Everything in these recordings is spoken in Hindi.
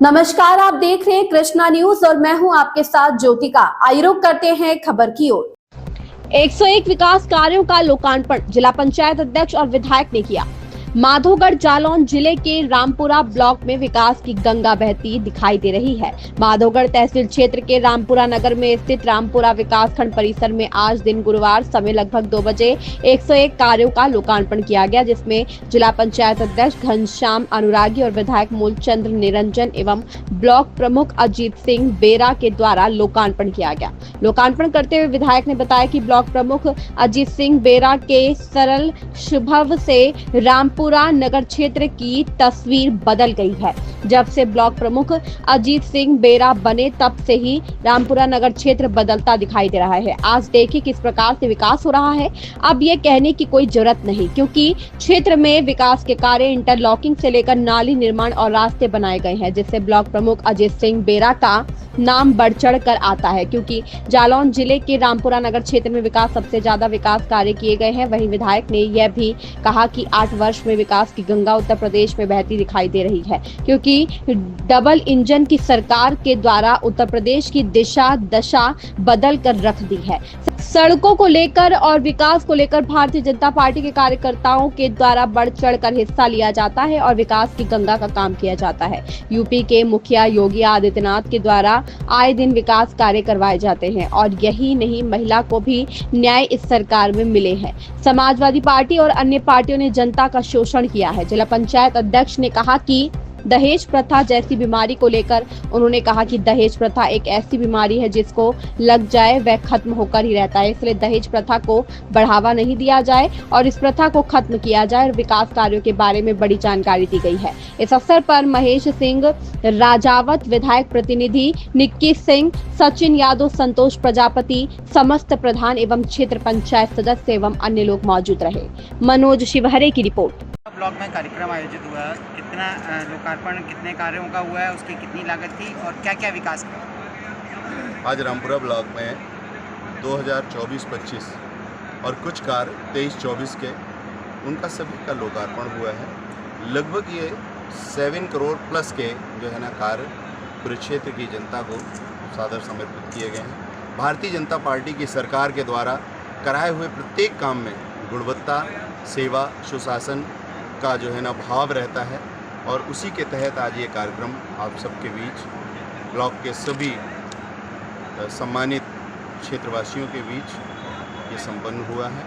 नमस्कार, आप देख रहे हैं कृष्णा न्यूज और मैं हूं आपके साथ ज्योतिका। आइए रुक करते हैं खबर की ओर। 101 विकास कार्यों का लोकार्पण जिला पंचायत अध्यक्ष और विधायक ने किया। माधोगढ़ जालौन जिले के रामपुरा ब्लॉक में विकास की गंगा बहती दिखाई दे रही है। माधोगढ़ तहसील क्षेत्र के रामपुरा नगर में स्थित रामपुरा विकास खंड परिसर में आज दिन गुरुवार समय लगभग 2 बजे 101 कार्यों का लोकार्पण किया गया, जिसमें जिला पंचायत अध्यक्ष घनश्याम अनुरागी और विधायक मूलचंद्र निरंजन एवं ब्लॉक प्रमुख अजीत सिंह बेरा के द्वारा लोकार्पण किया गया। लोकार्पण करते हुए विधायक ने बताया कि ब्लॉक प्रमुख अजीत सिंह बेरा के सरल शुभव से रामपुरा नगर क्षेत्र की तस्वीर बदल गई है। जब से ब्लॉक प्रमुख अजीत सिंह बेरा बने तब से ही रामपुरा नगर क्षेत्र बदलता दिखाई दे रहा है। आज देखिए किस प्रकार से विकास हो रहा है। अब ये कहने की कोई जरूरत नहीं, क्योंकि क्षेत्र में विकास के कार्य इंटरलॉकिंग से लेकर नाली निर्माण और रास्ते बनाए गए हैं, जिससे ब्लॉक प्रमुख अजीत सिंह बेरा का नाम बढ़ चढ़ कर आता है। क्योंकि जालौन जिले के रामपुरा नगर क्षेत्र में विकास सबसे ज्यादा विकास कार्य किए गए हैं। वहीं विधायक ने यह भी कहा कि 8 वर्ष में विकास की गंगा उत्तर प्रदेश में बहती दिखाई दे रही है, क्योंकि डबल इंजन की सरकार के द्वारा उत्तर प्रदेश की दशा बदल कर रख दी है। सड़कों को लेकर और विकास को लेकर भारतीय जनता पार्टी के कार्यकर्ताओं के द्वारा बढ़ चढ़ कर हिस्सा लिया जाता है और विकास की गंगा का काम किया जाता है। यूपी के मुखिया योगी आदित्यनाथ के द्वारा आए दिन विकास कार्य करवाए जाते हैं और यही नहीं, महिला को भी न्याय इस सरकार में मिले हैं। समाजवादी पार्टी और अन्य पार्टियों ने जनता का शोषण किया है। जिला पंचायत अध्यक्ष ने कहा कि दहेज प्रथा जैसी बीमारी को लेकर उन्होंने कहा कि दहेज प्रथा एक ऐसी बीमारी है जिसको लग जाए वह खत्म होकर ही रहता है, इसलिए दहेज प्रथा को बढ़ावा नहीं दिया जाए और इस प्रथा को खत्म किया जाए और विकास कार्यों के बारे में बड़ी जानकारी दी गई है। इस अवसर पर महेश सिंह राजावत, विधायक प्रतिनिधि निक्की सिंह, सचिन यादव, संतोष प्रजापति, समस्त प्रधान एवं क्षेत्र पंचायत सदस्य एवं अन्य लोग मौजूद रहे। मनोज शिवहरे की रिपोर्ट। ब्लॉक में कार्यक्रम आयोजित हुआ, कितना लोकार्पण कितने कार्यों का हुआ है, उसकी कितनी लागत थी और क्या क्या विकास किया? आज रामपुरा ब्लॉक में 2024-25 और कुछ कार्य 23-24 के उनका सभी का लोकार्पण हुआ है। लगभग ये 7 करोड़ प्लस के जो है ना कार्य पूरे क्षेत्र की जनता को सादर समर्पित किए गए हैं। भारतीय जनता पार्टी की सरकार के द्वारा कराए हुए प्रत्येक काम में गुणवत्ता, सेवा, सुशासन का जो है ना भाव रहता है और उसी के तहत आज ये कार्यक्रम आप सबके बीच ब्लॉक के सभी सम्मानित क्षेत्रवासियों के बीच ये संपन्न हुआ है।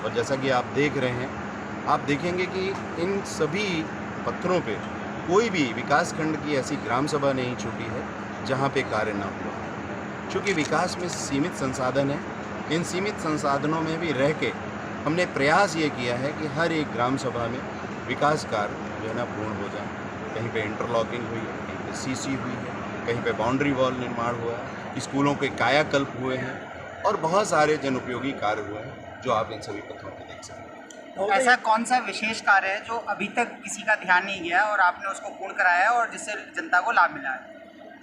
और जैसा कि आप देख रहे हैं, आप देखेंगे कि इन सभी पत्थरों पे कोई भी विकास खंड की ऐसी ग्राम सभा नहीं छूटी है जहाँ पे कार्य ना हुआ। चूँकि विकास में सीमित संसाधन है, इन सीमित संसाधनों में भी रह के हमने प्रयास ये किया है कि हर एक ग्राम सभा में विकास कार्य जो है ना पूर्ण हो जाए। कहीं पे इंटरलॉकिंग हुई है, कहीं पे सीसी हुई है, कहीं पे बाउंड्री वॉल निर्माण हुआ है, स्कूलों के कायाकल्प हुए हैं और बहुत सारे जनउपयोगी कार्य हुए हैं जो आप इन सभी पत्रों पे देख सकते हैं। ऐसा कौन सा विशेष कार्य है जो अभी तक किसी का ध्यान नहीं गया और आपने उसको पूर्ण कराया और जिससे जनता को लाभ मिला है?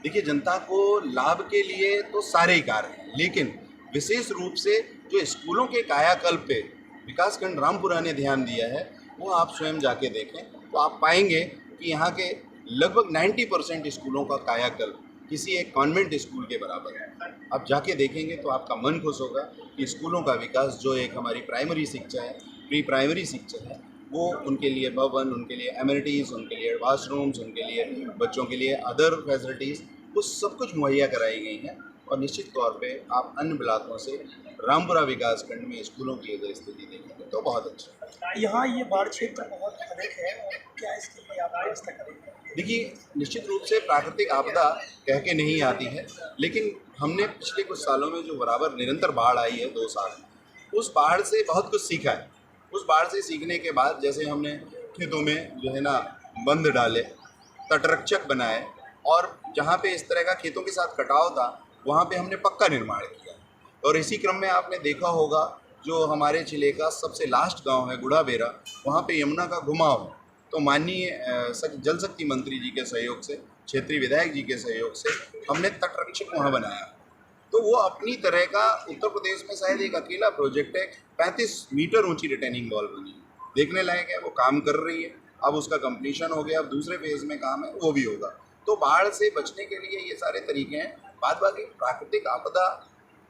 देखिए, जनता को लाभ के लिए तो सारे ही कार्य हैं, लेकिन विशेष रूप से जो स्कूलों के कायाकल्प पे विकासखंड रामपुरा ने ध्यान दिया है, वो आप स्वयं जाके देखें तो आप पाएंगे कि यहाँ के लगभग 90% स्कूलों का कायाकल्प किसी एक कॉन्वेंट स्कूल के बराबर है। आप जाके देखेंगे तो आपका मन खुश होगा कि स्कूलों का विकास, जो एक हमारी प्राइमरी शिक्षा है, प्री प्राइमरी शिक्षा है, वो उनके लिए भवन, उनके लिए एमिनिटीज़, उनके लिए वाशरूम्स, उनके लिए बच्चों के लिए अदर फैसिलिटीज़, वो सब कुछ मुहैया कराई गई हैं। और निश्चित तौर पे आप अन्य ब्लॉकों से रामपुरा विकासखंड में स्कूलों की अगर स्थिति देखेंगे तो बहुत अच्छा। यहाँ ये बाढ़ क्षेत्र बहुत अधिक है और क्या इसके लिए आप व्यवस्था करेंगे? देखिए, निश्चित रूप से प्राकृतिक आपदा कह के नहीं आती है, लेकिन हमने पिछले कुछ सालों में जो बराबर निरंतर बाढ़ आई है 2 साल, उस बाढ़ से बहुत कुछ सीखा है। उस बाढ़ से सीखने के बाद जैसे हमने खेतों में जो है ना बंद डाले, तटरक्षक बनाए और जहाँ पे इस तरह का खेतों के साथ कटाव था वहाँ पे हमने पक्का निर्माण किया। और इसी क्रम में आपने देखा होगा जो हमारे जिले का सबसे लास्ट गांव है गुड़ाबेरा, वहाँ पे यमुना का घुमाव है। तो माननीय जल शक्ति मंत्री जी के सहयोग से, क्षेत्रीय विधायक जी के सहयोग से हमने तटरक्षक वहाँ बनाया। तो वो अपनी तरह का उत्तर प्रदेश में शायद एक अकेला प्रोजेक्ट है। 35 मीटर ऊंची रिटेनिंग वॉल बनी है, देखने लायक है, वो काम कर रही है। अब उसका कंप्लीशन हो गया, अब दूसरे फेज़ में काम है, वो भी होगा। तो बाढ़ से बचने के लिए ये सारे तरीके हैं। बाद बाकी प्राकृतिक आपदा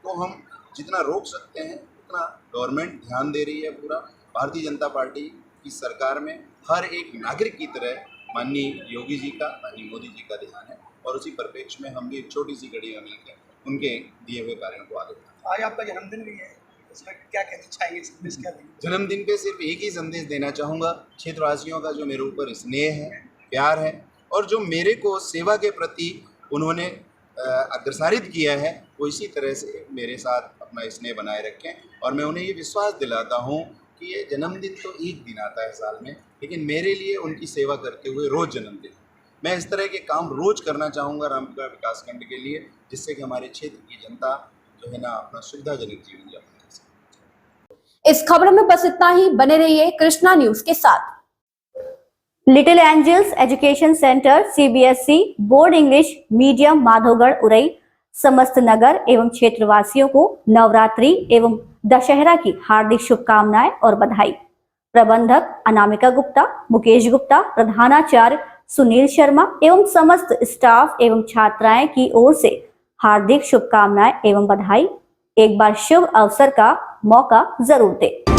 को हम जितना रोक सकते हैं उतना गवर्नमेंट ध्यान दे रही है। पूरा भारतीय जनता पार्टी की सरकार में हर एक नागरिक की तरह माननीय योगी जी का, माननीय मोदी जी का ध्यान है, और उसी परिप्रेक्ष्य में हम भी एक छोटी सी कड़ी में मिलकर उनके दिए हुए कार्यों को आगे बढ़ाएं। आज आपका जन्मदिन भी है, इसमें क्या कहना चाहेंगे, संदेश क्या देंगे? जन्मदिन पे सिर्फ एक ही संदेश देना चाहूँगा, क्षेत्रवासियों का जो मेरे ऊपर स्नेह है, प्यार है, और जो मेरे को सेवा के प्रति उन्होंने अग्रसारित किया है, वो इसी तरह से मेरे साथ अपना स्नेह बनाए रखें। और मैं उन्हें ये विश्वास दिलाता हूँ कि ये जन्मदिन तो एक दिन आता है साल में, लेकिन मेरे लिए उनकी सेवा करते हुए रोज़ जन्मदिन। मैं इस तरह के काम रोज़ करना चाहूँगा रामपुरा विकासखंड के लिए, जिससे कि हमारे क्षेत्र की जनता जो है ना अपना सुविधाजनक जीवन यापन कर सके। इस खबर में बस इतना ही। बने रहिए कृष्णा न्यूज के साथ। Little angels education centre CBSE board English medium Madhogarh Orai समस्त नगर एवं क्षेत्रवासियों को नवरात्रि एवं दशहरा की हार्दिक शुभकामनाएं और बधाई। प्रबंधक अनामिका गुप्ता, मुकेश गुप्ता, प्रधानाचार्य सुनील शर्मा एवं समस्त स्टाफ एवं छात्राएं की ओर से हार्दिक शुभकामनाएं एवं बधाई। एक बार शुभ अवसर का मौका जरूर दें।